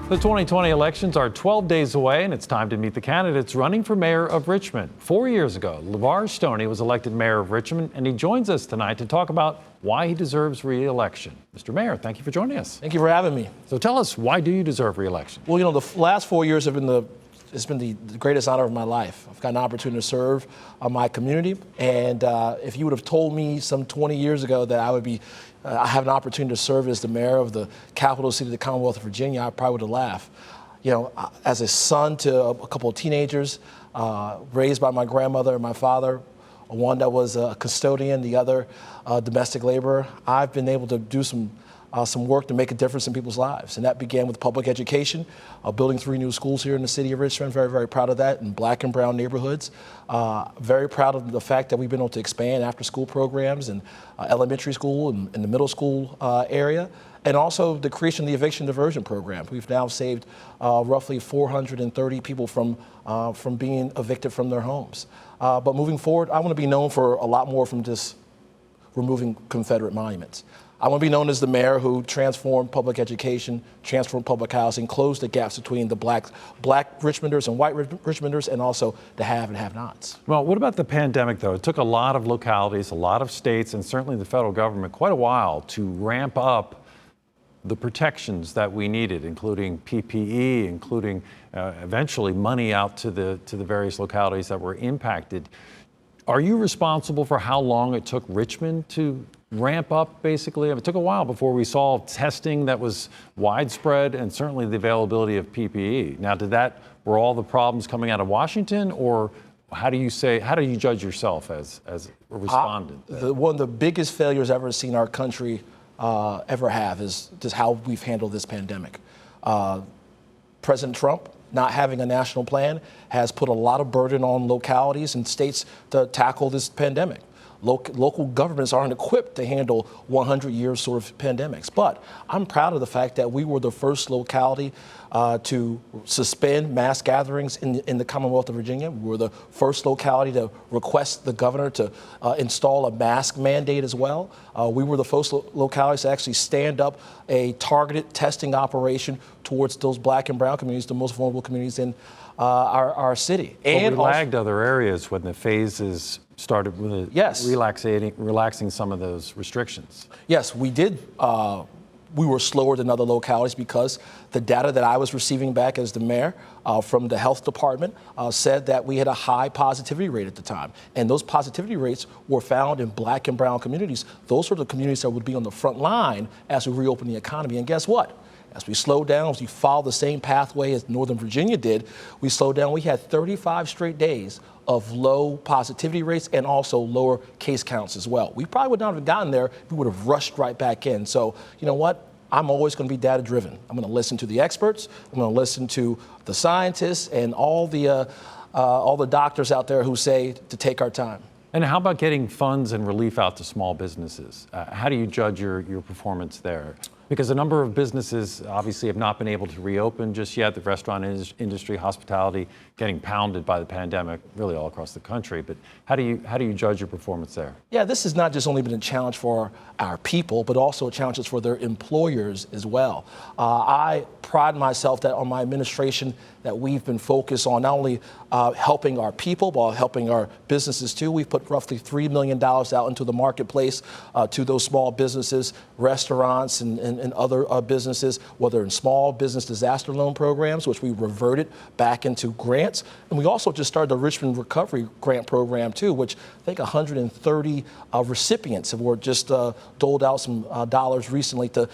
The 2020 elections are 12 days away, and it's time to meet the candidates running for mayor of Richmond. 4 years ago, Levar Stoney was elected mayor of Richmond, and he joins us tonight to talk about why he deserves re-election. Mr. Mayor, thank you for joining us. Thank you for having me. So tell us, why do you deserve re-election? Well, you know, the last 4 years have been it's been the greatest honor of my life. I've got an opportunity to serve my community, and if you would have told me some 20 years ago that I have an opportunity to serve as the mayor of the capital city of the Commonwealth of Virginia, I probably would have laughed. You know, as a son to a couple of teenagers, raised by my grandmother and my father, one that was a custodian, the other domestic laborer, I've been able to do some work to make a difference in people's lives. And that began with public education, building 3 new schools here in the city of Richmond. Very, very proud of that, in black and brown neighborhoods. Very proud of the fact that we've been able to expand after school programs in elementary school and in the middle school area. And also the creation of the eviction diversion program. We've now saved roughly 430 people from being evicted from their homes. But moving forward, I want to be known for a lot more from just removing Confederate monuments. I want to be known as the mayor who transformed public education, transformed public housing, closed the gaps between the black Richmonders and white Richmonders, and also the have and have-nots. Well, what about the pandemic, though? It took a lot of localities, a lot of states, and certainly the federal government quite a while to ramp up the protections that we needed, including PPE, including eventually money out to the various localities that were impacted. Are you responsible for how long it took Richmond to ramp up, basically? It took a while before we saw testing that was widespread and certainly the availability of PPE. Now, were all the problems coming out of Washington, or how do you judge yourself as a respondent? One of the biggest failures I've ever seen our country ever have is just how we've handled this pandemic. President Trump, not having a national plan, has put a lot of burden on localities and states to tackle this pandemic. Local governments aren't equipped to handle 100-year sort of pandemics. But I'm proud of the fact that we were the first locality to suspend mass gatherings in the Commonwealth of Virginia. We were the first locality to request the governor to install a mask mandate as well. We were the first localities to actually stand up a targeted testing operation towards those black and brown communities, the most vulnerable communities in our city. And we lagged other areas when the phases started with relaxing some of those restrictions. Yes, we did. We were slower than other localities because the data that I was receiving back as the mayor from the health department said that we had a high positivity rate at the time. And those positivity rates were found in black and brown communities. Those are the communities that would be on the front line as we reopen the economy. And guess what? As we slowed down, as we followed the same pathway as Northern Virginia did, we slowed down. We had 35 straight days of low positivity rates and also lower case counts as well. We probably would not have gotten there if we would have rushed right back in. So, you know what? I'm always going to be data driven. I'm going to listen to the experts. I'm going to listen to the scientists and all the doctors out there who say to take our time. And how about getting funds and relief out to small businesses? How do you judge your performance there? Because a number of businesses obviously have not been able to reopen just yet. The restaurant industry, hospitality, getting pounded by the pandemic really all across the country. But how do you judge your performance there? Yeah, this has not just only been a challenge for our people, but also a challenge for their employers as well. I pride myself that on my administration that we've been focused on not only helping our people, but helping our businesses too. We've put roughly $3 million out into the marketplace to those small businesses, restaurants, and other businesses, whether in small business disaster loan programs, which we reverted back into grants. And we also just started the Richmond Recovery Grant Program too, which I think 130 recipients were just doled out some dollars recently to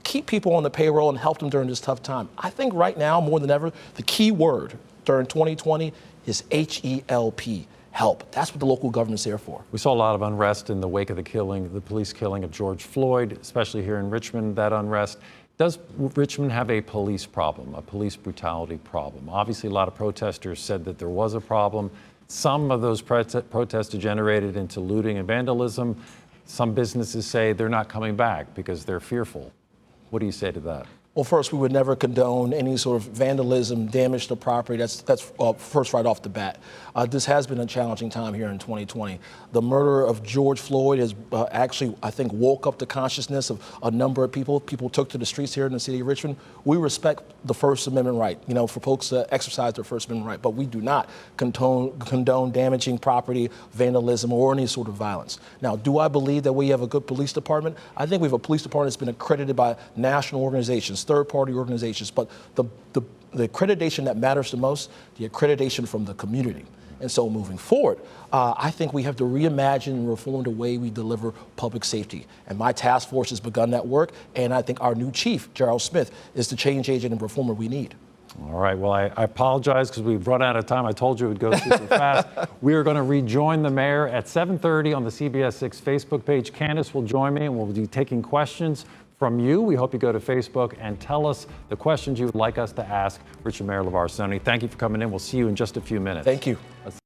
keep people on the payroll and help them during this tough time. I think right now, more than ever, the key word during 2020 is HELP. Help. That's what the local government's there for. We saw a lot of unrest in the wake of the police killing of George Floyd, especially here in Richmond, that unrest. Does Richmond have a police problem, a police brutality problem? Obviously, a lot of protesters said that there was a problem. Some of those protests degenerated into looting and vandalism. Some businesses say they're not coming back because they're fearful. What do you say to that? Well, first, we would never condone any sort of vandalism, damage to property. That's first right off the bat. This has been a challenging time here in 2020. The murder of George Floyd has actually, I think, woke up the consciousness of a number of people. People took to the streets here in the city of Richmond. We respect the First Amendment right, for folks to exercise their First Amendment right, but we do not condone damaging property, vandalism, or any sort of violence. Now, do I believe that we have a good police department? I think we have a police department that's been accredited by national organizations, third-party organizations, but the accreditation that matters the most, the accreditation from the community. And so moving forward, I think we have to reimagine and reform the way we deliver public safety. And my task force has begun that work, and I think our new chief, Gerald Smith, is the change agent and reformer we need. All right, well, I apologize because we've run out of time. I told you it would go super fast. We are going to rejoin the mayor at 7:30 on the CBS 6 Facebook page. Candace will join me, and we'll be taking questions from you. We hope you go to Facebook and tell us the questions you would like us to ask Richmond Mayor Levar Stoney. Thank you for coming in. We'll see you in just a few minutes. Thank you.